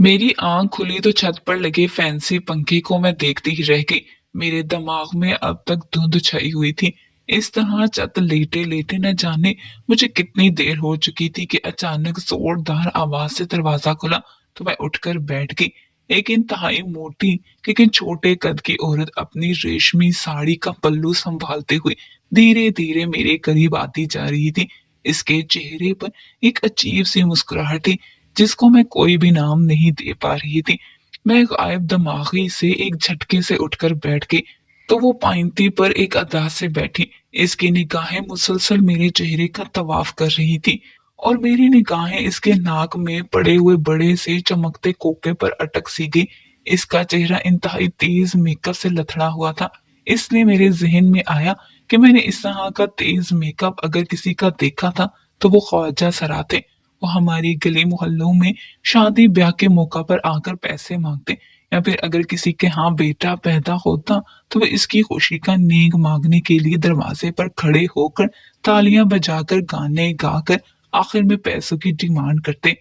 मेरी आंख खुली तो छत पर लगे फैंसी पंखे को मैं देखती ही रह गई। मेरे दिमाग में अब तक धुंध छाई हुई थी। इस तरह छत लेटे लेटे न जाने मुझे कितनी देर हो चुकी थी कि अचानक जोरदार आवाज से दरवाजा खुला तो मैं उठकर बैठ गई। एक इंतहाई मोटी लेकिन छोटे कद की औरत अपनी रेशमी साड़ी का पल्लू संभालते हुए धीरे धीरे मेरे करीब आती जा रही थी। इसके चेहरे पर एक अजीब सी मुस्कुराहट थी जिसको मैं कोई भी नाम नहीं दे पा रही थी। मैं गायब दिमागी से एक झटके से उठकर बैठ गई तो वो पाइंती पर एक अदा से बैठी। इसकी निगाहें मुसलसल मेरे चेहरे का तवाफ कर रही थी और मेरी निगाहें इसके नाक में पड़े हुए बड़े से चमकते कोके पर अटक सी गई। इसका चेहरा इंतहाई तेज मेकअप से लथड़ा हुआ था। इसलिए मेरे जहन में आया कि मैंने इस तरह का तेज मेकअप अगर किसी का देखा था तो वो ख्वाजा सरा थे। वो हमारी गली मोहल्लों में शादी ब्याह के मौका पर आकर पैसे मांगते या फिर अगर किसी के यहाँ बेटा पैदा होता तो वे इसकी खुशी का नेक मांगने के लिए दरवाजे पर खड़े होकर तालियां बजाकर गाने गाकर आखिर में पैसों की डिमांड करते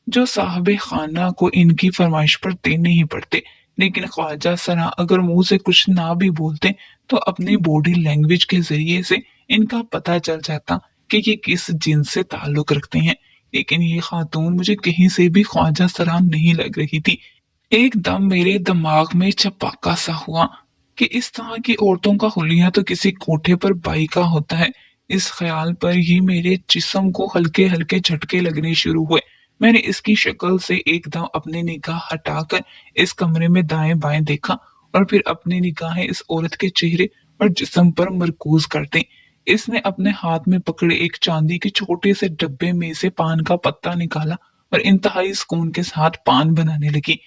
जो साहब खाना को इनकी फरमाइश पर देने ही पड़ते। लेकिन ख्वाजा सरा अगर मुंह से कुछ ना भी बोलते तो अपनी बॉडी लैंग्वेज के जरिए से इनका पता चल जाता कि ये किस जिन्स से ताल्लुक रखते हैं। लेकिन ये खातून मुझे कहीं से भी ख्वाजा सरा नहीं लग रही थी। एकदम मेरे दिमाग में छपाका सा हुआ कि इस तरह की औरतों का हुलिया तो किसी कोठे पर बाई का होता है। इस ख्याल पर ही मेरे जिस्म को हल्के हल्के झटके लगने शुरू हुए। मैंने इसकी शक्ल से एकदम अपनी निगाह हटाकर इस कमरे में दाएं बाएं देखा और फिर अपनी निगाहें इस औरत के चेहरे और जिस्म पर मरकूज कर दी। इसने अपने हाथ में पकड़े एक चांदी के छोटे से डब्बे में से पान का पत्ता निकाला और इंतहाई सुकून के साथ पान बनाने लगी।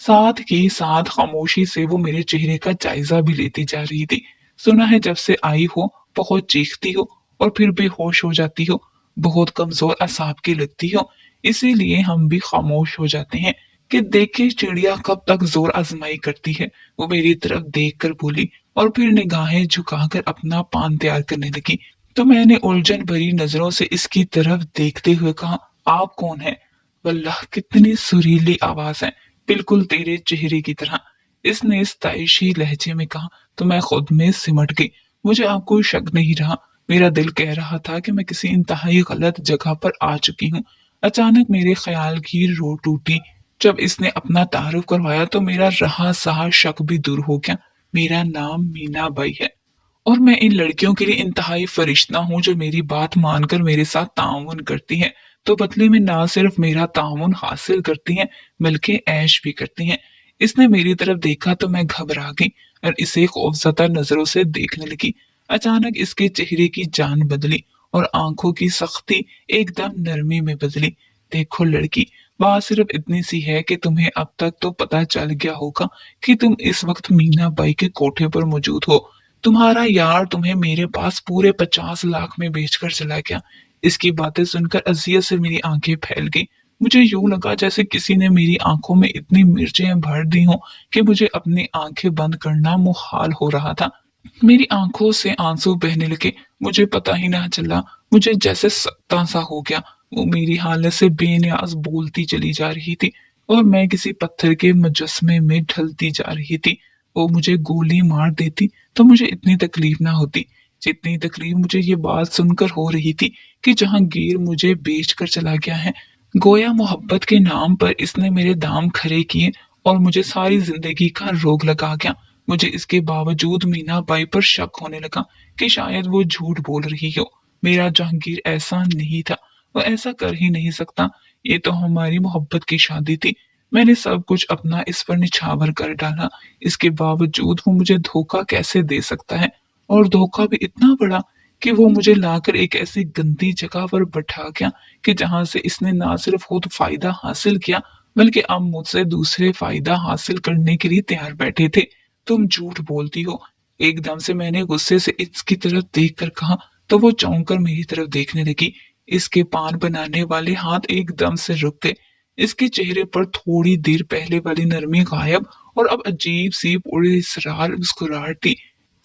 साथ ही साथ खामोशी से वो मेरे चेहरे का जायजा भी लेती जा रही थी। सुना है जब से आई हो बहुत चीखती हो और फिर बेहोश हो जाती हो, बहुत कमजोर असाब की लगती हो, इसीलिए हम भी खामोश हो जाते हैं कि देखे चिड़िया कब तक जोर आजमाई करती है। वो मेरी तरफ देख कर बोली और फिर निगाहें झुकाकर अपना पान तैयार करने लगी। तो मैंने उलझन भरी नजरों से इसकी तरफ देखते हुए कहा, आप कौन है? वल्लाह कितनी सुरीली आवाज है, बिल्कुल तेरे चेहरे की तरह। इसने इस ताइशी लहजे में कहा तो मैं खुद में सिमट गई। मुझे अब कोई शक नहीं रहा। मेरा दिल कह रहा था कि मैं किसी इंतहाई गलत जगह पर आ चुकी हूँ। अचानक मेरे ख्याल की रो टूटी। जब इसने अपना तारुफ करवाया तो मेरा रहा सहा शक भी दूर हो गया। मेरा नाम मीना बाई है और मैं इन लड़कियों के लिए इंतहाई फरिश्ता हूँ जो मेरी बात मानकर मेरे साथ ताउन करती हैं। तो बदले में ना सिर्फ मेरा ताउन हासिल करती हैं बल्कि ऐश भी करती हैं। इसने मेरी तरफ देखा तो मैं घबरा गई और इसे खौफजदा नजरों से देखने लगी। अचानक इसके चेहरे की जान बदली और आंखों की सख्ती एकदम नरमी में बदली। देखो लड़की, बात सिर्फ इतनी सी है कि तुम्हें अब तक तो पता चल गया होगा कि तुम इस वक्त मीना बाई के कोठे पर मौजूद हो। तुम्हारा यार तुम्हें मेरे पास पूरे 50 लाख में बेचकर चला गया। इसकी बातें सुनकर अजियत से मेरी आंखें फैल गई। मुझे यूं लगा जैसे किसी ने मेरी आंखों में इतनी मिर्चें भर दी हों कि मुझे अपनी आंखें बंद करना मुहाल हो रहा था। मेरी आंखों से आंसू बहने लगे। मुझे पता ही ना चला, मुझे जैसे सत्ता सा हो गया। वो मेरी हालत से बेनियाज बोलती चली जा रही थी और मैं किसी पत्थर के मुजस्मे में ढलती जा रही थी। वो मुझे गोली मार देती तो मुझे इतनी तकलीफ ना होती जितनी तकलीफ मुझे ये बात सुनकर हो रही थी कि जहांगीर मुझे बेच कर चला गया है। गोया मोहब्बत के नाम पर इसने मेरे दाम खरे किए और मुझे सारी जिंदगी का रोग लगा गया। मुझे इसके बावजूद मीना बाई पर शक होने लगा कि शायद वो झूठ बोल रही हो। मेरा जहांगीर ऐसा नहीं था, वो ऐसा कर ही नहीं सकता। ये तो हमारी मोहब्बत की शादी थी। मैंने सब कुछ अपना इस पर निछावर कर डाला। इसके बावजूद वो मुझे धोखा कैसे दे सकता है? और धोखा भी इतना बड़ा कि वो मुझे लाकर एक ऐसी गंदी जगह पर बैठा गया कि जहां से इसने ना सिर्फ खुद फायदा हासिल किया बल्कि अब मुझसे दूसरे फायदा हासिल करने के लिए तैयार बैठे थे। तुम झूठ बोलती हो। एकदम से मैंने गुस्से से इसकी तरफ देख कर कहा तो वो चौंक कर मेरी तरफ देखने लगी। इसके पान बनाने वाले हाथ एकदम से रुक गए। इसके चेहरे पर थोड़ी देर पहले वाली नरमी गायब और अब अजीब सी पूरी इसरार मुस्कुराहट थी।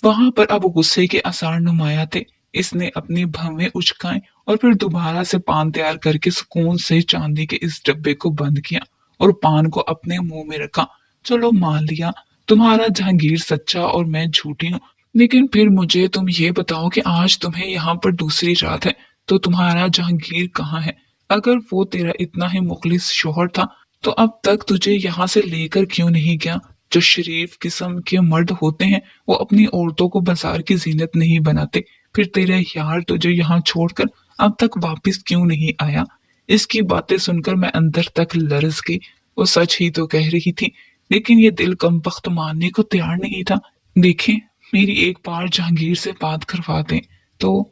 वहां पर अब गुस्से के आसार नुमाया थे। इसने अपनी भवें उचकाई और फिर दोबारा से पान तैयार करके सुकून से चांदी के इस डब्बे को बंद किया और पान को अपने मुंह में रखा। चलो मान लिया तुम्हारा जहांगीर सच्चा और मैं झूठी हूँ, लेकिन फिर मुझे तुम ये बताओ कि आज तुम्हें यहाँ पर दूसरी रात है, तो तुम्हारा जहांगीर कहाँ है? अगर वो तेरा इतना ही मुखलिस शोहर था तो अब तक तुझे यहाँ से लेकर क्यों नहीं गया? जो शरीफ किस्म के मर्द होते हैं वो अपनी औरतों को बाजार की जीनत नहीं बनाते। फिर तेरा यार तुझे यहाँ छोड़कर अब तक वापस क्यों नहीं आया? इसकी बातें सुनकर मैं अंदर तक लरस गई। वो सच ही तो कह रही थी, लेकिन ये दिल कमबख्त मानने को तैयार नहीं था। देखें, मेरी एक बार जहांगीर से बात करवा दें तो।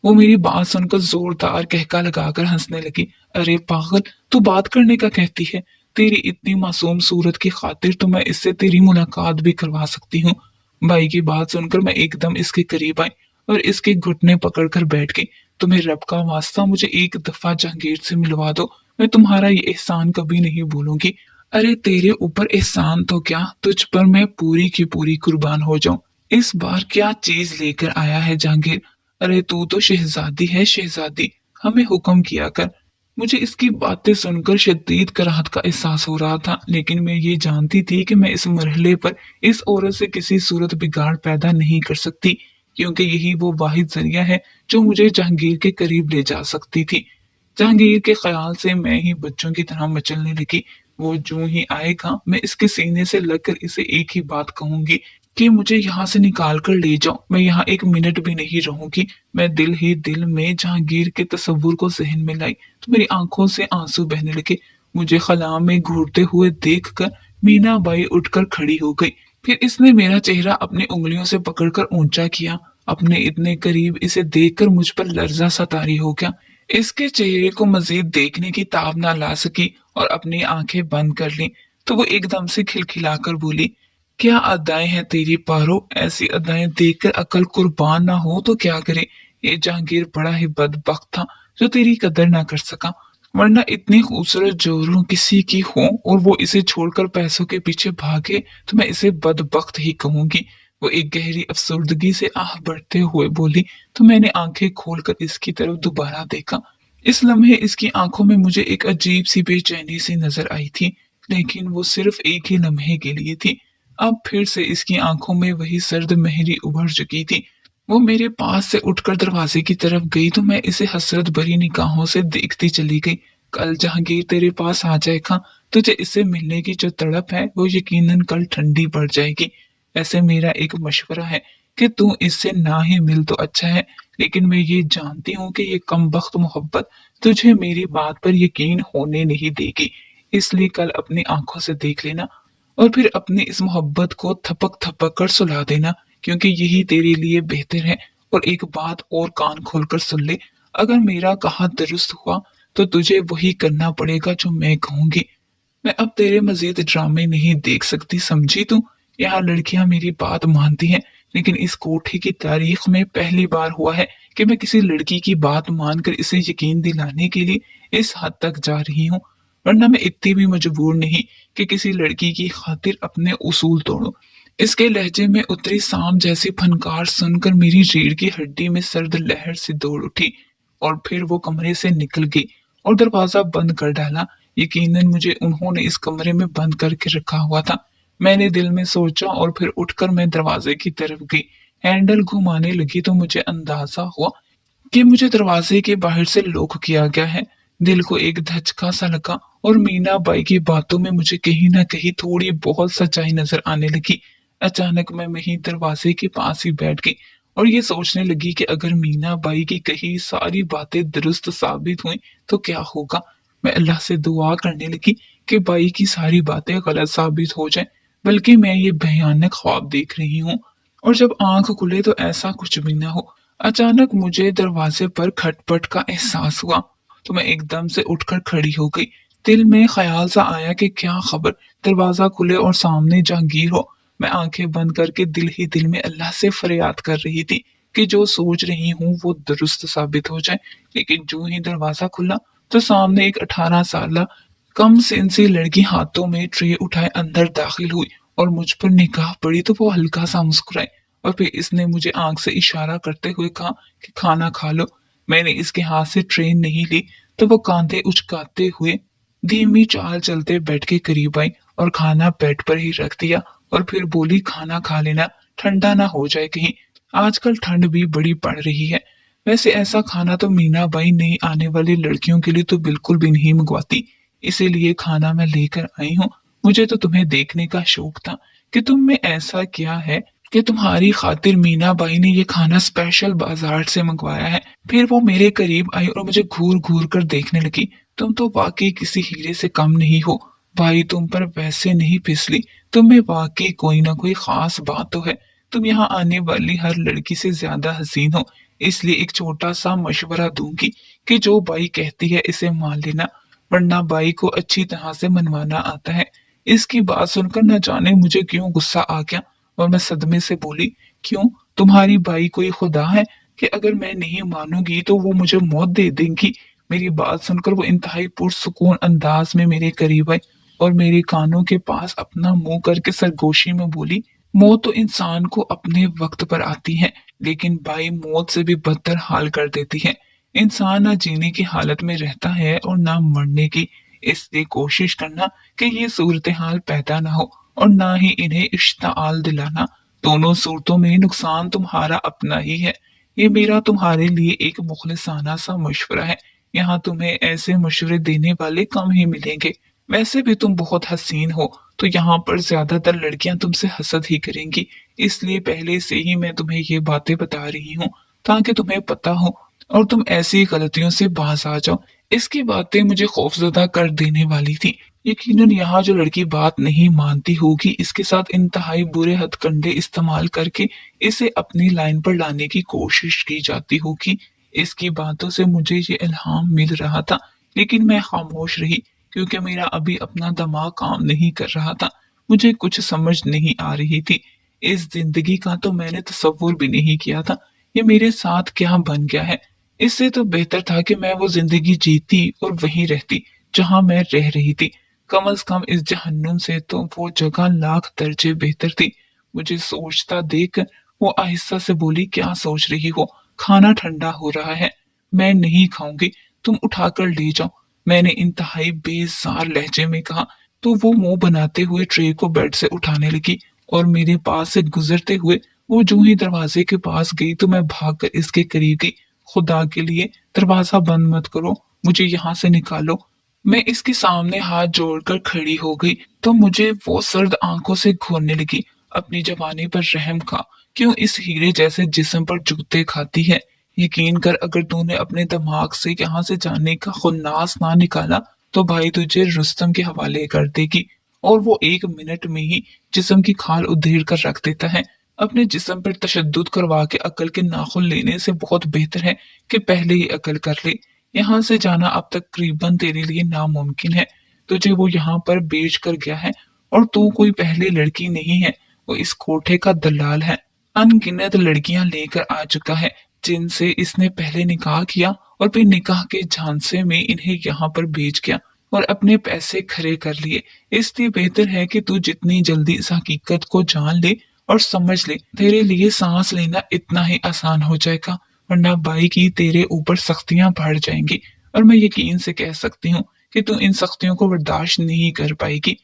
वो मेरी बात सुनकर जोरदार कहका लगाकर हंसने लगी। अरे पागल, तू बात करने का कहती है? तेरी इतनी मासूम सूरत की खातिर तो मैं इससे तेरी मुलाकात भी करवा सकती हूँ। भाई की बात सुनकर मैं एकदम इसके करीब आई और इसके घुटने पकड़कर बैठ गई। तुम्हें रब का वास्ता मुझे एक दफा जहांगीर से मिलवा दो, मैं तुम्हारा ये एहसान कभी नहीं भूलूंगी। अरे तेरे ऊपर एहसान तो क्या, तुझ पर मैं पूरी की पूरी कुर्बान हो जाऊं। इस बार क्या चीज लेकर आया है जहांगीर? अरे तू तो शहजादी है शहजादी, हमें हुक्म किया कर। मुझे इसकी बातें सुनकर शदीद कराहत का एहसास हो रहा था, लेकिन मैं ये जानती थी कि मैं इस मरहले पर इस औरत से किसी सूरत बिगाड़ पैदा नहीं कर सकती, क्योंकि यही वो वाहिद जरिया है जो मुझे जहांगीर के करीब ले जा सकती थी। जहांगीर के ख्याल से मैं ही बच्चों की तरह मचलने लगी। वो जो ही आएगा मैं इसके सीने से लगकर इसे एक ही बात कहूंगी कि मुझे यहाँ से निकाल कर ले जाओ, मैं यहाँ एक मिनट भी नहीं रहूंगी। मैं दिल ही दिल में जहांगीर के तस्वुर को जहन में लाई तो मेरी आंखों से आंसू बहने लगे। मुझे खला में घूरते हुए देखकर मीना बाई उठकर खड़ी हो गई। फिर इसने मेरा चेहरा अपनी उंगलियों से पकड़कर ऊंचा किया। अपने इतने करीब इसे देखकर मुझ पर लर्जा सा तारी हो गया। इसके चेहरे को मजीद देखने की ताब ना ला सकी और अपनी आंखें बंद कर ली तो वो एकदम से खिलखिलाकर बोली, क्या अदाएं हैं तेरी पारो? ऐसी अदाएं देखकर अकल कुर्बान ना हो तो क्या करे? ये जहांगीर बड़ा ही बदबख्त था जो तेरी कदर ना कर सका, वरना इतनी खूबसूरत जोरू किसी की हो और वो इसे छोड़कर पैसों के पीछे भागे तो मैं इसे बदबख्त ही कहूंगी। वो एक गहरी अफसुर्दगी से आह भरते हुए बोली तो मैंने आंखें खोलकर इसकी तरफ दोबारा देखा। इस लम्हे इसकी आंखों में मुझे एक अजीब सी बेचैनी सी नजर आई थी, लेकिन वो सिर्फ एक ही लम्हे के लिए थी। अब फिर से इसकी आंखों में वही सर्द मेहरी उभर चुकी थी। वो मेरे पास से उठकर दरवाजे की तरफ गई तो मैं इसे हसरत भरी निगाहों से देखती चली गई। कल जहांगीर तेरे पास आ जाएगा, तुझे इससे मिलने की जो तड़प है वो यकीनन कल ठंडी पड़ जाएगी। ऐसे मेरा एक मशवरा है कि तू इससे ना ही मिल तो अच्छा है, लेकिन मैं ये जानती हूँ कि ये कमबख्त मोहब्बत तुझे मेरी बात पर यकीन होने नहीं देगी। इसलिए कल अपनी आंखों से देख लेना और फिर अपनी इस मोहब्बत को थपक थपक कर सुला देना, क्योंकि यही तेरे लिए बेहतर है। और एक बात और कान खोलकर सुन ले, अगर मेरा कहा दुरुस्त हुआ तो तुझे वही करना पड़ेगा जो मैं कहूंगी। मैं अब तेरे मजीद ड्रामे नहीं देख सकती, समझी तू? यहाँ लड़कियां मेरी बात मानती हैं, लेकिन इस कोठे की तारीख में पहली बार हुआ है कि मैं किसी लड़की की बात मानकर इसे यकीन दिलाने के लिए इस हद तक जा रही हूँ। वरना मैं इतनी भी मजबूर नहीं कि किसी लड़की की खातिर अपने उसूल तोड़ूं। इसके लहजे में उतरी सांप जैसी फनकार सुनकर मेरी रीढ़ की हड्डी में सर्द लहर सी दौड़ उठी और फिर वो कमरे से निकल गई और दरवाजा बंद कर डाला। यकीनन मुझे उन्होंने इस कमरे में बंद करके रखा हुआ था। मैंने दिल में सोचा और फिर उठकर मैं दरवाजे की तरफ गई। हैंडल घुमाने लगी तो मुझे अंदाजा हुआ कि मुझे दरवाजे के बाहर से लॉक किया गया है। दिल को एक धचका सा लगा और मीना बाई की बातों में मुझे कहीं ना कहीं थोड़ी बहुत सच्चाई नजर आने लगी। अचानक मैं वहीं दरवाजे के पास ही बैठ गई और ये सोचने लगी कि अगर मीना बाई की कही सारी बातें दुरुस्त साबित हुई तो क्या होगा। मैं अल्लाह से दुआ करने लगी कि बाई की सारी बातें गलत साबित हो जाए, बल्कि मैं ये भयानक ख्वाब देख रही हूँ। और जब आंख खुले तो ऐसा कुछ भी ना हो। अचानक मुझे दरवाजे पर खटपट का एहसास हुआ तो मैं एकदम से उठकर खड़ी हो गई। दिल में ख्याल सा आया कि क्या खबर दरवाजा खुले और सामने जहांगीर हो। मैं आंखें बंद करके दिल ही दिल में अल्लाह से फरियाद कर रही थी कि जो सोच रही हूँ वो दुरुस्त साबित हो जाए। लेकिन जो ही दरवाजा खुला तो सामने एक 18 साल कम सिन सी लड़की हाथों में ट्रे उठाए अंदर दाखिल हुई और मुझ पर निगाह पड़ी तो वो हल्का सा मुस्कुराई और फिर इसने मुझे आंख से इशारा करते हुए कहा कि खाना खा लो। मैंने इसके हाथ से ट्रे नहीं ली तो वो कांधे उचकाते हुए धीमी चाल चलते बेड के करीब आई और खाना बेड पर ही रख दिया और फिर बोली, खाना खा लेना, ठंडा ना हो जाए कहीं। आजकल ठंड भी बड़ी पड़ रही है। वैसे ऐसा खाना तो मीना बाई नई आने वाली लड़कियों के लिए तो बिल्कुल भी नहीं मंगवाती। इसीलिए खाना मैं लेकर आई हूँ। मुझे तो तुम्हें देखने का शौक था कि तुम में ऐसा क्या है कि तुम्हारी खातिर मीना बाई ने ये खाना स्पेशल बाजार से मंगवाया है। फिर वो मेरे करीब आई और मुझे घूर घूर कर देखने लगी। तुम तो वाकई किसी हीरे से कम नहीं हो। भाई तुम पर वैसे नहीं फिसली, तुम में वाकई कोई ना कोई खास बात तो है। तुम यहाँ आने वाली हर लड़की से ज्यादा हसीन हो। इसलिए एक छोटा सा मशवरा दूंगी कि जो बाई कहती है इसे मान लेना, वरना बाई को अच्छी तरह से मनवाना आता है। इसकी बात सुनकर न जाने मुझे क्यों गुस्सा आ गया और मैं सदमे से बोली, क्यों, तुम्हारी बाई कोई खुदा है कि अगर मैं नहीं मानूंगी तो वो मुझे मौत दे देंगी? मेरी बात सुनकर वो इंतहाई पुरसुकून अंदाज में मेरे करीब आई और मेरे कानों के पास अपना मुंह करके सरगोशी में बोली, मौत तो इंसान को अपने वक्त पर आती है, लेकिन बाई मौत से भी बदतर हाल कर देती है। इंसान ना जीने की हालत में रहता है और ना मरने की। इसलिए कोशिश करना कि ये सूरत हाल पैदा ना हो और ना ही इन्हें इश्ताल दिलाना। दोनों सूरतों में नुकसान तुम्हारा अपना ही है। ये मेरा तुम्हारे लिए एक मुखलिसाना सा मशवरा है। यहाँ तुम्हें ऐसे मशवरे देने वाले कम ही मिलेंगे। वैसे भी तुम बहुत हसीन हो, तो यहाँ पर ज्यादातर लड़कियां तुमसे हसद ही करेंगी। इसलिए पहले से ही मैं तुम्हें ये बातें बता रही हूँ ताकि तुम्हें पता हो और तुम ऐसी गलतियों से बाज आ जाओ। इसकी बातें मुझे खौफजदा कर देने वाली थी। यकीनन यहाँ जो लड़की बात नहीं मानती होगी, इसके साथ इंतहाई बुरे हथकंडे इस्तेमाल करके इसे अपनी लाइन पर लाने की कोशिश की जाती होगी। इसकी बातों से मुझे ये इल्हाम मिल रहा था, लेकिन मैं खामोश रही क्योंकि मेरा अभी अपना दिमाग काम नहीं कर रहा था। मुझे कुछ समझ नहीं आ रही थी। इस जिंदगी का तो मैंने तसव्वुर भी नहीं किया था। ये मेरे साथ क्या बन गया है? इससे तो बेहतर था कि मैं वो जिंदगी जीती और वहीं रहती जहां मैं रह रही थी। कम से कम इस जहन्नुम से तो वो जगह लाख दर्जे बेहतर थी। मुझे सोचता देख वो आहिस्ता से बोली, क्या सोच रही हो? खाना ठंडा हो रहा है, मैं नहीं खाऊंगी, तुम उठाकर ले जाओ। मैंने इंतहाई बेजार लहजे में कहा तो वो मुंह बनाते हुए ट्रे को बेड से उठाने लगी और मेरे पास से गुजरते हुए वो जो ही दरवाजे के पास गई तो मैं भागकर इसके करीब गई। खुदा के लिए दरवाजा बंद मत करो, मुझे यहाँ से निकालो। मैं इसके सामने हाथ जोड़कर खड़ी हो गई तो मुझे वो सर्द आंखों से घूरने लगी। अपनी जवानी पर रहम खा, क्यों इस हीरे जैसे जिस्म पर जूते खाती है? यकीन कर, अगर तूने अपने दिमाग से यहाँ से जाने का खुन्नास ना निकाला तो भाई तुझे रुस्तम के हवाले कर देगी और वो 1 मिनट में ही जिस्म की खाल उधेड़ कर रख देता है। अपने जिस्म पर तशद्दुद करवा के अकल के नाखुन लेने से बहुत बेहतर है कि पहले ही अकल कर ले। यहाँ से जाना अब तकरीबन तेरे लिए नामुमकिन है। तुझे वो यहाँ पर बेच कर गया है और तू कोई पहली लड़की नहीं है, वो इस कोठे का दलाल है। अनगिनत लड़कियां लेकर आ चुका है जिनसे इसने पहले निकाह किया और फिर निकाह के झांसे में इन्हें यहाँ पर बेच गया और अपने पैसे खरे कर लिए। इसलिए बेहतर है कि तू जितनी जल्दी इस हकीकत को जान ले और समझ ले, तेरे लिए सांस लेना इतना ही आसान हो जाएगा, वरना बाई की तेरे ऊपर सख्तियां बढ़ जाएंगी और मैं यकीन से कह सकती हूँ कि तू इन सख्तियों को बर्दाश्त नहीं कर पाएगी।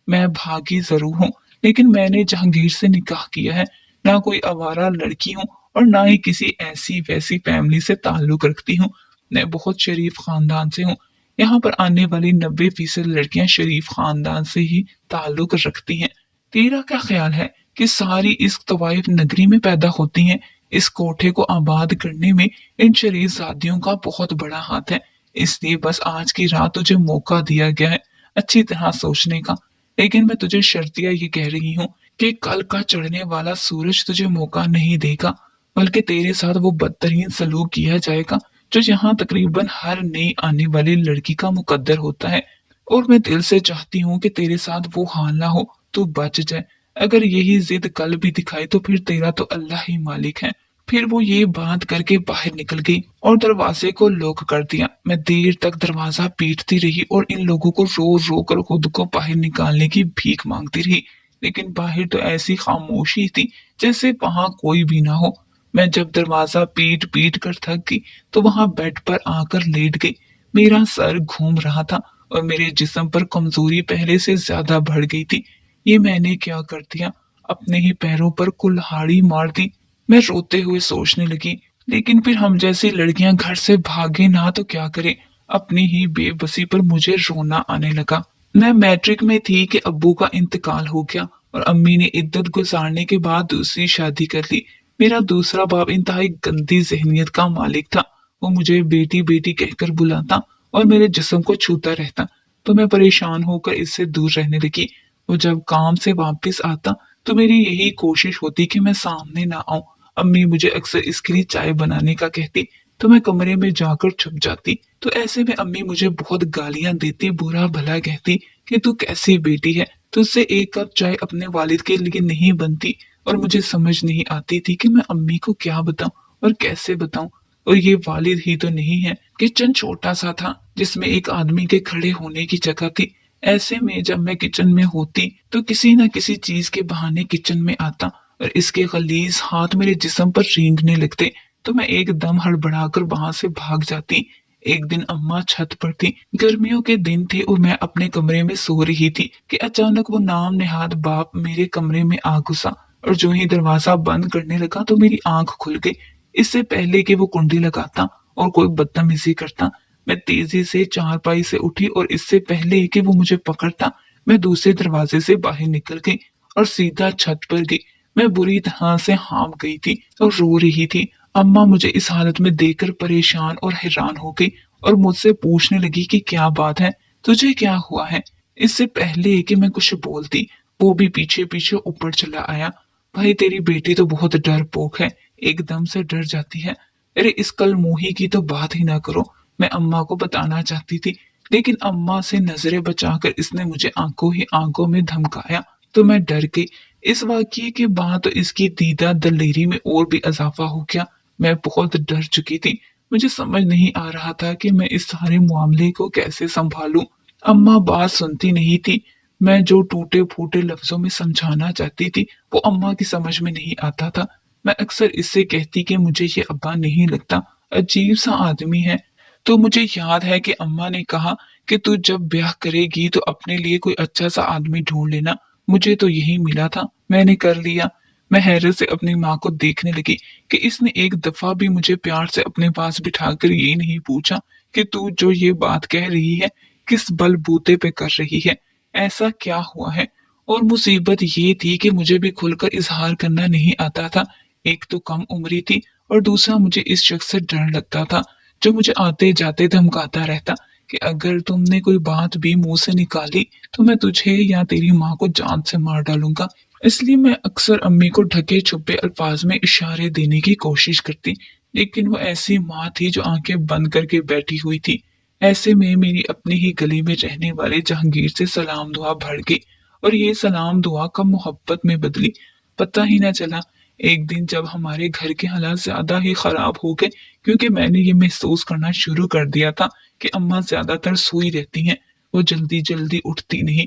मैं भागी जरूर हूँ, लेकिन मैंने जहांगीर से निकाह किया है, ना कोई आवारा लड़की हूँ और ना ही किसी ऐसी वैसी फैमिली से ताल्लुक रखती हूँ। मैं बहुत शरीफ खानदान से हूँ। यहाँ पर आने वाली 90% लड़कियां शरीफ खानदान से ही ताल्लुक रखती हैं। तेरा क्या ख्याल है कि सारी इस तवाइफ नगरी में पैदा होती हैं? इस कोठे को आबाद करने में इन शरीफजादियों का बहुत बड़ा हाथ है। इसलिए बस आज की रात तुझे मौका दिया गया है अच्छी तरह सोचने का। लेकिन मैं तुझे शर्तिया ये कह रही हूँ कि कल का चढ़ने वाला सूरज तुझे मौका नहीं देगा, बल्कि तेरे साथ वो बदतरीन सलूक किया जाएगा जो यहाँ तकरीबन हर नई आने वाली लड़की का मुकद्दर होता है। और मैं दिल से चाहती हूँ कि तेरे साथ वो हाल ना हो, तू बच जाए। अगर यही जिद कल भी दिखाई तो फिर तेरा तो अल्लाह ही मालिक है। फिर वो ये बात करके बाहर निकल गई और दरवाजे को लॉक कर दिया। मैं देर तक दरवाजा पीटती रही और इन लोगों को रो रो कर खुद को बाहर निकालने की भीख मांगती रही, लेकिन बाहर तो ऐसी खामोशी थी जैसे वहां कोई भी ना हो। मैं जब दरवाजा पीट पीट कर थक गई तो वहां बेड पर आकर लेट गई। मेरा सर घूम रहा था और मेरे जिस्म पर कमजोरी पहले से ज्यादा बढ़ गई थी। ये मैंने क्या कर दिया, अपने ही पैरों पर कुल्हाड़ी मार दी। मैं रोते हुए सोचने लगी, लेकिन फिर हम जैसी लड़कियां घर से भागे ना तो क्या करें। अपनी ही बेबसी पर मुझे रोना आने लगा। मैं मैट्रिक में थी कि अब्बू का इंतकाल हो गया और अम्मी ने इद्दत गुजारने के बाद दूसरी शादी कर ली। मेरा दूसरा बाप इंतहाई गंदी जहनीत का मालिक था। वो मुझे बेटी बेटी कहकर बुलाता और मेरे जिस्म को छूता रहता, तो मैं परेशान होकर इससे दूर रहने लगी। वो जब काम से वापस आता तो मेरी यही कोशिश होती कि मैं सामने ना आऊं। अम्मी मुझे अक्सर इसके लिए चाय बनाने का कहती, तो मैं कमरे में जाकर छुप जाती। तो ऐसे में अम्मी मुझे बहुत गालियां देती, बुरा भला कहती कि तू कैसी बेटी है, तुझसे एक कप चाय अपने वालिद के लिए नहीं बनती। और मुझे समझ नहीं आती थी कि मैं अम्मी को क्या बताऊं और कैसे बताऊं। और ये वालिद ही तो नहीं है। किचन छोटा सा था जिसमें एक आदमी के खड़े होने की जगह थी। ऐसे में जब मैं किचन में होती तो किसी न किसी चीज के बहाने किचन में आता और इसके गलीज हाथ मेरे जिस्म पर रेंगने लगते, तो मैं एकदम हड़बड़ाकर वहां से भाग जाती। एक दिन अम्मा छत पर थी, गर्मियों के दिन थे और मैं अपने कमरे में सो रही थी कि अचानक वो नाम नेहाद बाप मेरे कमरे में आ घुसा और जो ही दरवाजा बंद करने लगा तो मेरी आंख खुल गई। इससे पहले कि वो कुंडी लगाता और कोई बदतमीजी करता, मैं तेजी से चारपाई से उठी और इससे पहले कि वो मुझे पकड़ता, मैं दूसरे दरवाजे से बाहर निकल गई और सीधा छत पर गई। मैं बुरी तरह से हांफ गई थी और रो रही थी। अम्मा मुझे इस हालत में देखकर परेशान और हैरान हो गई और मुझसे पूछने लगी कि क्या बात है, तुझे क्या हुआ है। इससे पहले कि मैं कुछ बोलती, वो भी पीछे पीछे ऊपर चला आया। भाई तेरी बेटी तो बहुत डरपोक है, एकदम से डर जाती है। अरे इस कल मुही की तो बात ही ना करो, मैं अम्मा को बताना चाहती थी, लेकिन अम्मा से नजरें बचाकर इसने मुझे आंखों ही आंखों में धमकाया, तो मैं डर गई। इस वाकये के बाद तो इसकी दीदा दलेरी में और भी इजाफा हो गया। मैं बहुत डर चुकी थी। मुझे समझ नहीं आ रहा था कि मैं इस सारे मामले को कैसे संभालूं। अम्मा बात सुनती नहीं थी। मैं जो टूटे फूटे लफ्जों में समझाना चाहती थी वो अम्मा की समझ में नहीं आता था। मैं अक्सर इससे कहती कि मुझे ये अब्बा नहीं लगता, अजीब सा आदमी है। तो मुझे याद है कि अम्मा ने कहा कि तू जब ब्याह करेगी तो अपने लिए कोई अच्छा सा आदमी ढूंढ लेना। मुझे तो यही मिला था, मैंने कर लिया। मैं हैरत से अपनी माँ को देखने लगी कि इसने एक दफा भी मुझे प्यार से अपने पास बिठाकर ये नहीं पूछा कि तू जो ये बात कह रही है किस बलबूते पे कर रही है, ऐसा क्या हुआ है। और मुसीबत ये थी कि मुझे भी खुलकर इजहार करना नहीं आता था। एक तो कम उम्री थी और दूसरा मुझे इस शख्स से डर लगता था जो मुझे आते जाते धमकाता रहता कि अगर तुमने कोई बात भी मुंह से निकाली तो मैं तुझे या तेरी माँ को जान से मार डालूंगा। इसलिए मैं अक्सर अम्मी को ढके छुपे अल्फाज में इशारे देने की कोशिश करती, लेकिन वो ऐसी माँ थी जो आंखें बंद करके बैठी हुई थी। ऐसे में मेरी अपनी ही गली में रहने वाले जहांगीर से सलाम दुआ बढ़ गई और ये सलाम दुआ कब मोहब्बत में बदली, पता ही ना चला। एक दिन जब हमारे घर के हालात ज्यादा ही खराब हो गए, क्योंकि मैंने ये महसूस करना शुरू कर दिया था कि अम्मा ज्यादातर सोई रहती हैं, वो जल्दी जल्दी उठती नहीं।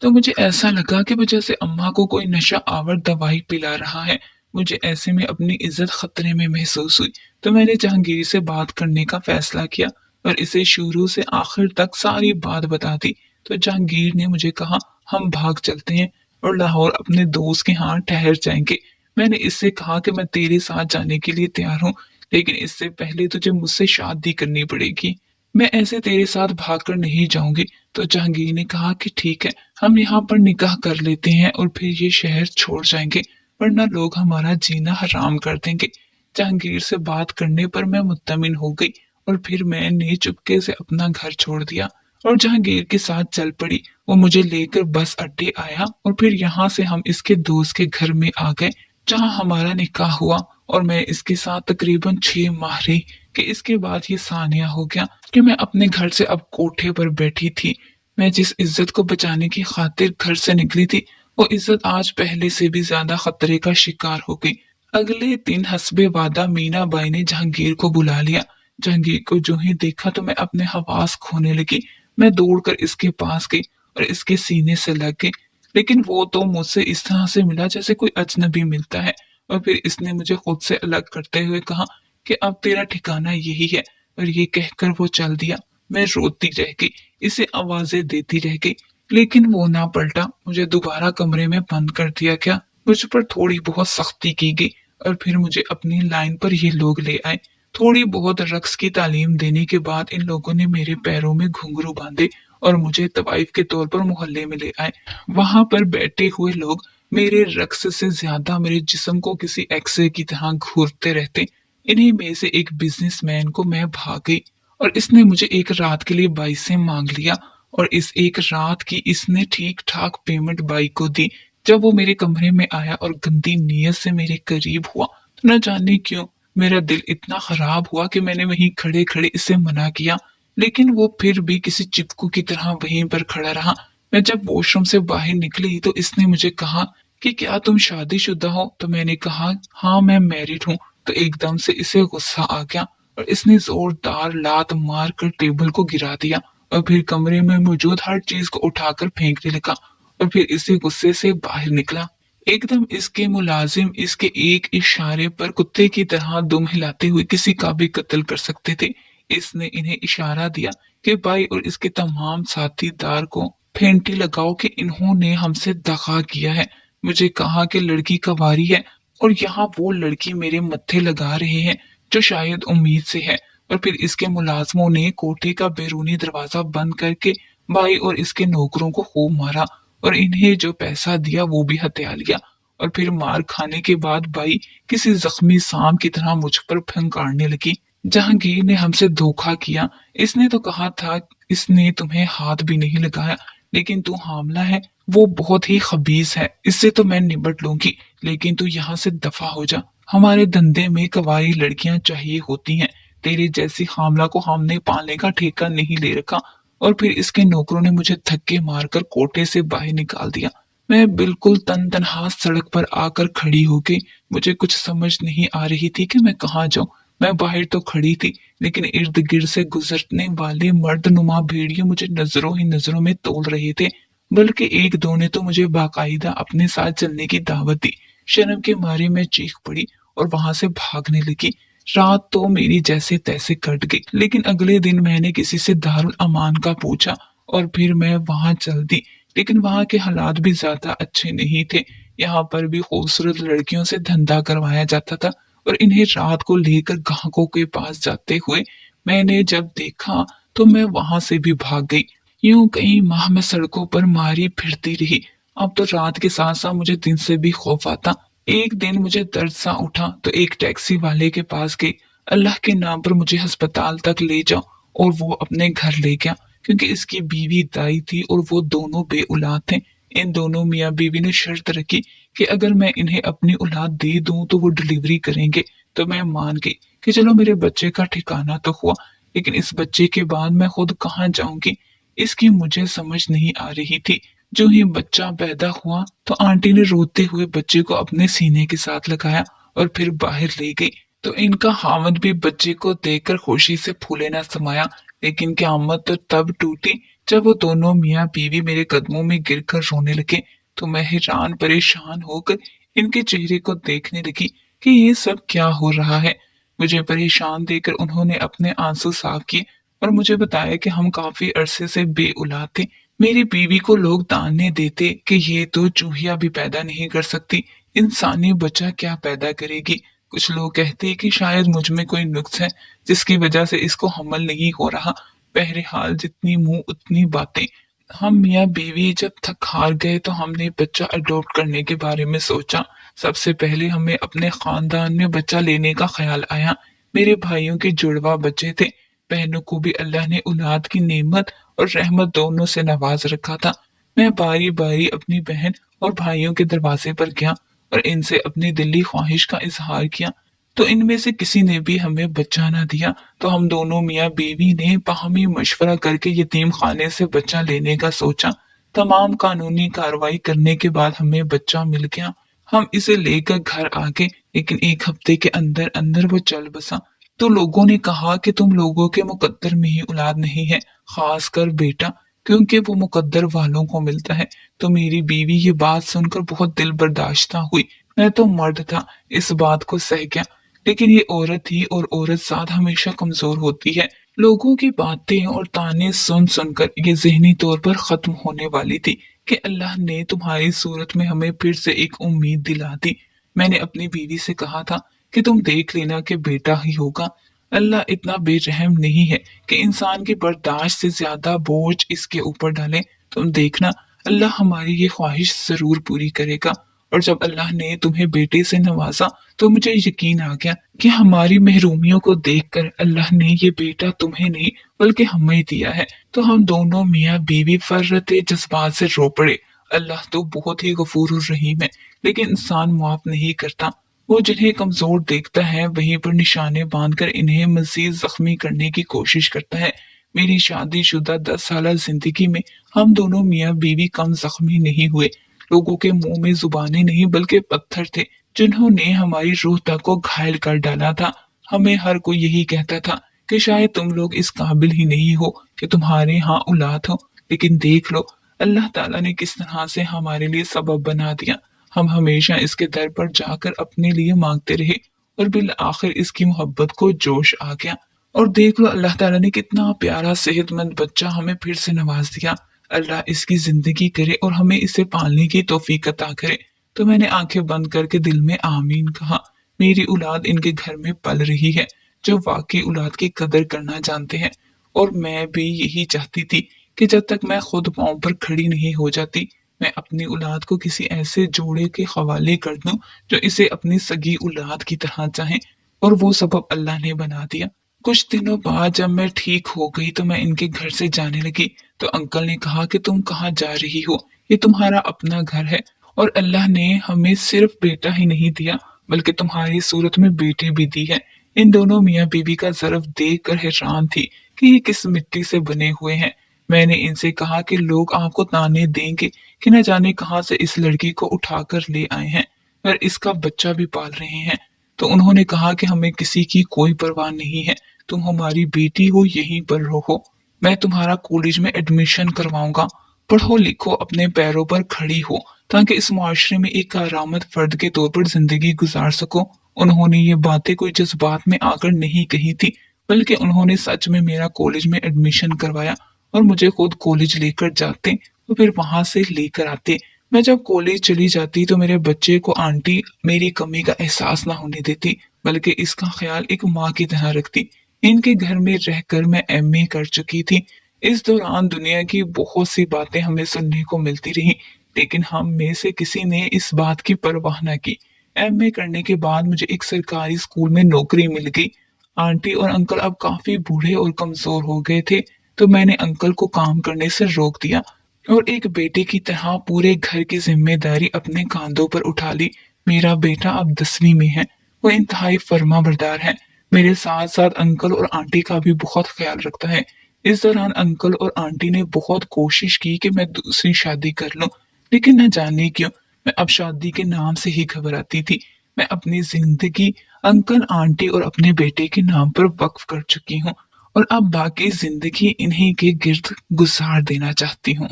तो मुझे ऐसा लगा कि वो जैसे अम्मा को कोई नशा आवर दवाई पिला रहा है। मुझे ऐसे में अपनी इज्जत खतरे में महसूस हुई, तो मैंने जहांगीर से बात करने का फैसला किया और इसे शुरू से आखिर तक सारी बात बता दी। तो जहांगीर ने मुझे कहा हम भाग चलते हैं और लाहौर अपने दोस्त के यहाँ ठहर जाएंगे। मैंने इससे कहा कि मैं तेरे साथ जाने के लिए तैयार हूँ, लेकिन इससे पहले तुझे मुझसे शादी करनी पड़ेगी। मैं ऐसे तेरे साथ भागकर नहीं जाऊंगी। तो जहांगीर ने कहा कि ठीक है, हम यहाँ पर निकाह कर लेते हैं और फिर ये शहर छोड़ जाएंगे, वरना लोग हमारा जीना हराम कर देंगे। जहांगीर से बात करने पर मैं मुत्तमिन हो गई और फिर मैंने चुपके से अपना घर छोड़ दिया और जहांगीर के साथ चल पड़ी। वो मुझे लेकर बस अड्डे आया और फिर यहाँ से हम इसके दोस्त के घर में आ गए जहाँ हमारा निकाह हुआ और मैं इसके साथ तकरीबन 6 माह रही कि इसके बाद ये सानिया हो गया कि मैं अपने घर से अब कोठे पर बैठी थी। मैं जिस इज्जत को बचाने की खातिर घर से निकली थी वो इज्जत आज पहले से भी ज्यादा खतरे का शिकार हो गई। अगले दिन हस्बे वादा मीना बाई ने जहांगीर को बुला लिया। जहांगीर को जो ही देखा तो मैं अपने हवास खोने लगी। मैं दौड़कर इसके पास गई और इसके सीने से लग गई, लेकिन वो तो मुझसे इस तरह से मिला जैसे कोई अजनबी मिलता है। और फिर इसने मुझे खुद से अलग करते हुए कहा कि अब तेरा ठिकाना यही है, और ये कहकर वो चल दिया। मैं रोती रह गई। इसे आवाजें देती रह गई, लेकिन वो ना पलटा। मुझे दोबारा कमरे में बंद कर दिया गया। मुझ पर थोड़ी बहुत सख्ती की गई और फिर मुझे अपनी लाइन पर ये लोग ले आए। थोड़ी बहुत रक्स की तालीम देने के बाद इन लोगों ने मेरे पैरों में घुंघरू बांधे और मुझे तवाइफ के तौर पर मोहल्ले में ले आए। वहां पर बैठे हुए लोग मेरे रक्स से ज्यादा मेरे जिस्म को किसी एक्सरे की तरह घूरते रहते। इन्हीं में से एक बिजनेसमैन को मैं भाग गई और इसने मुझे एक रात के लिए बाई से मांग लिया और इस एक रात की इसने ठीक ठाक पेमेंट बाई को दी। जब वो मेरे कमरे में आया और गंदी नीयत से मेरे करीब हुआ तो न जाने क्यों मेरा दिल इतना खराब हुआ कि मैंने वहीं खड़े खड़े इसे मना किया, लेकिन वो फिर भी किसी चिपकू की तरह वहीं पर खड़ा रहा। मैं जब वॉशरूम से बाहर निकली तो इसने मुझे कहा कि क्या तुम शादीशुदा हो? तो मैंने कहा हाँ मैं मैरिड हूँ। तो एकदम से इसे गुस्सा आ गया और इसने जोरदार लात मार कर टेबल को गिरा दिया और फिर कमरे में मौजूद हर चीज को उठाकर फेंकने लगा और फिर इसी गुस्से से बाहर निकला। एकदम इसके मुलाजिम इसके एक इशारे पर कुत्ते की तरह दुम हिलाते हुए किसी का भी कत्ल कर सकते थे। इसने इन्हें इशारा दिया कि भाई और इसके तमाम साथीदार को फेंटी लगाओ कि इन्होंने हमसे दगा किया है। मुझे कहा कि लड़की कवारी है और यहाँ वो लड़की मेरे मत्थे लगा रहे हैं जो शायद उम्मीद से है। और फिर इसके मुलाजमों ने कोठे का बैरूनी दरवाजा बंद करके भाई और इसके नौकरों को खूब मारा और इन्हें जो पैसा दिया वो भी हत्या लिया। और फिर मार खाने के बाद भाई किसी जख्मी सांप की तरह मुझ पर फंकारने लगी। जहांगीर ने हमसे धोखा किया। इसने तो कहा था इसने तुम्हें हाथ भी नहीं लगाया, लेकिन तू हामला है, वो बहुत ही खबीस है, इससे तो मैं निपट लूंगी, लेकिन तू यहाँ से दफा हो जा। हमारे धंधे में कवारी लड़कियां चाहिए होती हैं, तेरे जैसी हामला को हमने पालने का ठेका नहीं ले रखा। और फिर इसके नौकरों ने मुझे धक्के मारकर कोठे से बाहर निकाल दिया। मैं बिल्कुल तन तनहा सड़क पर आकर खड़ी हो गई। मुझे कुछ समझ नहीं आ रही थी कि मैं कहाँ जाऊं। मैं बाहर तो खड़ी थी, लेकिन इर्द गिर्द से गुजरने वाले मर्दनुमा भेड़िए मुझे नजरों ही नजरों में तोल रहे थे। बल्कि एक दो ने तो मुझे बाकायदा अपने साथ चलने की दावत दी। शर्म के मारे मैं चीख पड़ी और वहां से भागने लगी। रात तो मेरी जैसे तैसे कट गई, लेकिन अगले दिन मैंने किसी से दारुल अमान का पूछा और फिर मैं वहां चल दी। लेकिन वहां के हालात भी ज्यादा अच्छे नहीं थे। यहाँ पर भी खूबसूरत लड़कियों से धंधा करवाया जाता था और इन्हें रात को लेकर ग्राहकों के पास जाते हुए मैंने जब देखा तो मैं वहां से भी भाग गई। यूं कई माह मैं सड़कों पर मारी फिरती रही। अब तो रात के साथ साथ मुझे दिन से भी खौफ आता। एक दिन मुझे दर्द सा उठा तो एक टैक्सी वाले के पास गई। अल्लाह के नाम पर मुझे अस्पताल तक ले जाओ, और वो अपने घर ले गया क्योंकि इसकी बीवी दाई थी और वो दोनों बे औलाद थे। इन दोनों मियाँ बीवी ने शर्त रखी कि अगर मैं इन्हें अपनी औलाद दे दूं तो वो डिलीवरी करेंगे। तो मैं मान गई कि चलो मेरे बच्चे का ठिकाना तो हुआ, लेकिन इस बच्चे के बाद मैं खुद कहाँ जाऊंगी, इसकी मुझे समझ नहीं आ रही थी। जो ही बच्चा पैदा हुआ तो आंटी ने रोते हुए बच्चे को अपने सीने के साथ लगाया और फिर बाहर ले गई। तो इनका हावंद भी बच्चे को देखकर खुशी से फूले न समाया। लेकिन क़यामत तो तब टूटी जब वो दोनों मियाँ बीवी मेरे कदमों में गिरकर रोने लगे। तो मैं हैरान परेशान होकर इनके चेहरे को देखने लगी कि ये सब क्या हो रहा है। मुझे परेशान देखकर उन्होंने अपने आंसू साफ किए और मुझे बताया कि हम काफी अरसे से बे औलाद थे। मेरी बीवी को लोग ताने देते कि ये तो चूहिया भी पैदा नहीं कर सकती, इंसानी बच्चा क्या पैदा करेगी। कुछ लोग कहते हैं कि शायद मुझ में कोई नुक्स है जिसकी वजह से इसको हमल नहीं हो रहा। बहरहाल जितनी मुंह उतनी बातें। हम मियाँ बीवी जब थक हार गए तो हमने बच्चा अडॉप्ट करने के बारे में सोचा। सबसे पहले हमें अपने खानदान में बच्चा लेने का ख्याल आया। मेरे भाइयों के जुड़वा बच्चे थे। बहनों को भी अल्लाह ने औलाद की नेमत और रहमत दोनों से नवाज रखा था। मैं बारी बारी अपनी बहन और भाइयों के दरवाजे पर गया और इनसे अपनी दिली ख्वाहिश का इजहार किया। तो इनमें से किसी ने भी हमें बच्चा ना दिया। तो हम दोनों मियाँ बीवी ने बाहमी मशवरा करके यतीम खाने से बच्चा लेने का सोचा। तमाम कानूनी कार्रवाई करने के बाद हमें बच्चा मिल गया। हम इसे लेकर घर आ गए, लेकिन एक हफ्ते के अंदर अंदर वो चल बसा। तो लोगों ने कहा कि तुम लोगों के मुकद्दर में ही औलाद नहीं है, खासकर बेटा, क्योंकि वो मुकद्दर वालों को मिलता है। तो मेरी बीवी ये बात सुनकर बहुत दिल बर्दाश्त हुई। मैं तो मर्द था, इस बात को सह गया, लेकिन ये औरत थी और औरत साथ हमेशा कमजोर होती है। लोगों की बातें और ताने सुन सुनकर ये ज़हनी तौर पर ख़त्म होने वाली थी कि अल्लाह ने तुम्हारी सूरत में हमें फिर से एक उम्मीद दिला दी। मैंने अपनी बीवी से कहा था कि तुम देख लेना कि बेटा ही होगा। अल्लाह इतना बेरहम नहीं है कि इंसान की बर्दाश्त से ज़्यादा बोझ इसके ऊपर डाले। तुम देखना, अल्लाह हमारी ये ख्वाहिश ज़रूर पूरी करेगा। और जब अल्लाह ने तुम्हें बेटे से नवाजा तो मुझे यकीन आ गया कि हमारी महरूमियों को देखकर अल्लाह ने ये बेटा तुम्हें नहीं बल्कि हमें दिया है। तो हम दोनों मियाँ बीवी फर्रत जज्बात से रो पड़े। अल्लाह तो बहुत ही गफूर और रहीम है, लेकिन इंसान माफ नहीं करता। वो जिन्हें कमजोर देखता है वहीं पर निशाने बांधकर इन्हें मजीद जख्मी करने की कोशिश करता है। मेरी शादीशुदा 10 साल जिंदगी में हम दोनों मियाँ बीवी कम जख्मी नहीं हुए। लोगों के मुंह में जुबानें नहीं बल्कि पत्थर थे जिन्होंने हमारी रूह तक को घायल कर डाला था। हमें हर कोई यही कहता था कि शायद तुम लोग इस काबिल ही नहीं हो कि तुम्हारे यहाँ औलाद हो, लेकिन देख लो अल्लाह ताला ने किस तरह से हमारे लिए सबब बना दिया। हम हमेशा इसके दर पर जाकर अपने लिए मांगते रहे और बिल आखिर इसकी मोहब्बत को जोश आ गया। और देख लो अल्लाह ताला ने कितना प्यारा सेहतमंद बच्चा हमें फिर से नवाज दिया। अल्लाह इसकी जिंदगी करे और हमें इसे पालने की तौफीक अता करे। तो मैंने आंखें बंद करके दिल में आमीन कहा। मेरी औलाद इनके घर में पल रही है जो वाकई औलाद की कदर करना जानते हैं। और मैं भी यही चाहती थी कि जब तक मैं खुद पांव पर खड़ी नहीं हो जाती, मैं अपनी औलाद को किसी ऐसे जोड़े के हवाले कर दूं जो इसे अपनी सगी औलाद की तरह चाहे। और वो सबब अल्लाह ने बना दिया। कुछ दिनों बाद जब मैं ठीक हो गई तो मैं इनके घर से जाने लगी तो अंकल ने कहा कि तुम कहाँ जा रही हो, ये तुम्हारा अपना घर है और अल्लाह ने हमें सिर्फ बेटा ही नहीं दिया बल्कि तुम्हारी सूरत में बेटी भी दी है। इन दोनों मियाँ बीवी का ज़रफ देख कर हैरान थी कि ये किस मिट्टी से बने हुए हैं। मैंने इनसे कहा कि लोग आपको ताने देंगे कि न जाने कहाँ से इस लड़की को उठाकर ले आए हैं और इसका बच्चा भी पाल रहे हैं। तो उन्होंने कहा कि हमें किसी की कोई परवाह नहीं है, तुम हमारी बेटी हो, यहीं पर रहो। मैं तुम्हारा कॉलेज में एडमिशन करवाऊंगा। पढ़ो लिखो, अपने पैरों पर खड़ी हो ताकि इस मुआशरे में एक कारामद फर्द के तौर पर जिंदगी गुजार सको। उन्होंने ये बातें कोई जज्बात में आकर नहीं कही थी बल्कि उन्होंने सच में मेरा कॉलेज में एडमिशन करवाया और मुझे खुद कॉलेज लेकर जाते और फिर वहां से लेकर आते। मैं जब कॉलेज चली जाती तो मेरे बच्चे को आंटी मेरी कमी का एहसास ना होने देती बल्कि इसका ख्याल एक माँ की तरह रखती। इनके घर में रहकर मैं एमए कर चुकी थी। इस दौरान दुनिया की बहुत सी बातें हमें सुनने को मिलती रही, लेकिन हम में से किसी ने इस बात की परवाह न की। एमए करने के बाद मुझे एक सरकारी स्कूल में नौकरी मिल गई। आंटी और अंकल अब काफी बूढ़े और कमजोर हो गए थे, तो मैंने अंकल को काम करने से रोक दिया और एक बेटे की तरह पूरे घर की जिम्मेदारी अपने कांधों पर उठा ली। मेरा बेटा अब 10वीं में है। वो इंतहाई फर्माबरदार है। मेरे साथ साथ अंकल और आंटी का भी बहुत ख्याल रखता है। इस दौरान अंकल और आंटी ने बहुत कोशिश की कि मैं दूसरी शादी कर लूं, लेकिन न जाने क्यों मैं अब शादी के नाम से ही घबराती थी। मैं अपनी जिंदगी अंकल आंटी और अपने बेटे के नाम पर वक्फ कर चुकी हूँ और अब बाकी जिंदगी इन्हीं के गिर्द गुजार देना चाहती हूँ।